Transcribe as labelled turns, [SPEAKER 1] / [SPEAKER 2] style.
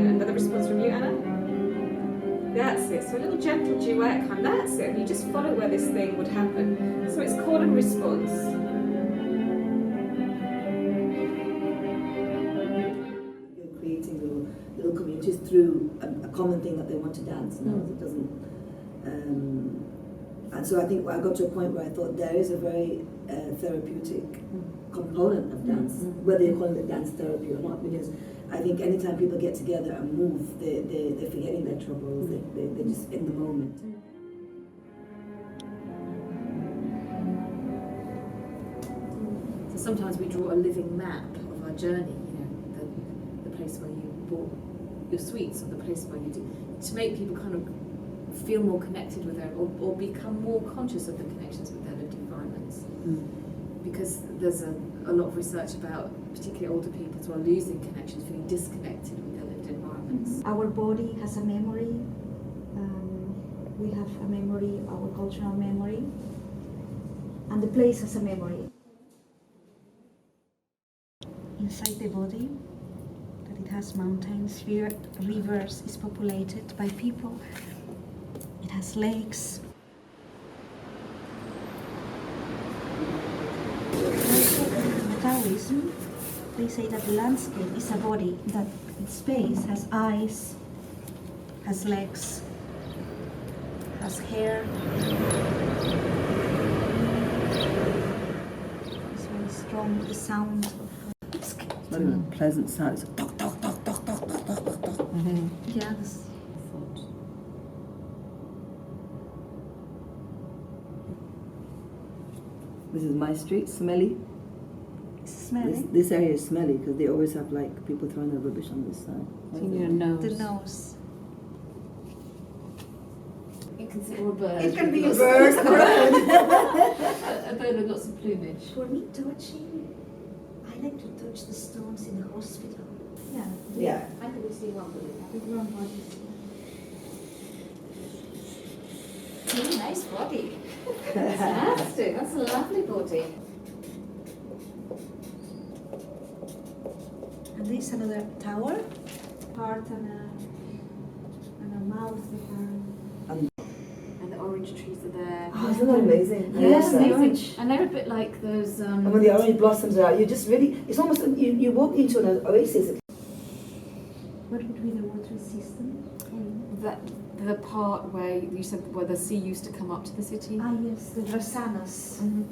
[SPEAKER 1] then another response from you, Anna. That's it. So a little gentle duet kind. That's it. And you just follow where this thing would happen. So it's call and response.
[SPEAKER 2] You're creating little communities through a common thing that they want to dance. No, it doesn't. And so I think I got to a point where I thought there is a very therapeutic component of dance, whether you're calling it dance therapy or not, because I think anytime people get together and move, they're forgetting their troubles, they're just in the moment.
[SPEAKER 3] So sometimes we draw a living map of our journey, the place where you bought your sweets, or the place where you do, to make people kind of feel more connected with their, or become more conscious of the connections with their lived environments. Because there's a lot of research about particularly older people who are losing connections, feeling disconnected with their lived environments.
[SPEAKER 4] Our body has a memory, we have a memory, our cultural memory, and the place has a memory. Inside the body, that it has mountains, rivers, is populated by people, it has lakes. Taoism, they say that the landscape is a body, that its space has eyes, has legs, has hair. It's very strong, the sound of
[SPEAKER 2] It's not even a pleasant sound, it's a tock, tock, tock, tock, tock, tock, tock, tock, tock.
[SPEAKER 4] yeah, this
[SPEAKER 3] Thought.
[SPEAKER 2] This is my street, smelly.
[SPEAKER 4] smelling.
[SPEAKER 2] This area is smelly because they always have like people throwing their rubbish on this side.
[SPEAKER 5] In your nose.
[SPEAKER 4] The nose.
[SPEAKER 3] It can sit, or a bird.
[SPEAKER 4] It can be a
[SPEAKER 3] with
[SPEAKER 4] bird,
[SPEAKER 3] lots of- a bird with lots of plumage.
[SPEAKER 4] For me, touching, I like to touch the stones in the hospital. Yeah.
[SPEAKER 2] Yeah.
[SPEAKER 3] I think we see one body.
[SPEAKER 4] With warm bodies.
[SPEAKER 3] Nice body. Fantastic. That's a lovely body.
[SPEAKER 4] And this is another tower, heart and a mouth.
[SPEAKER 3] And the orange trees are there.
[SPEAKER 2] Oh, isn't that amazing? I
[SPEAKER 3] Yeah,
[SPEAKER 2] love that.
[SPEAKER 3] amazing. And they're a bit like those.
[SPEAKER 2] And when the orange blossoms are out, you just really, it's almost, you walk into an oasis.
[SPEAKER 4] What would be the water system?
[SPEAKER 3] The part where you said where the sea used to come up to the city.
[SPEAKER 4] Ah yes, the Rasanas.
[SPEAKER 3] Mm-hmm.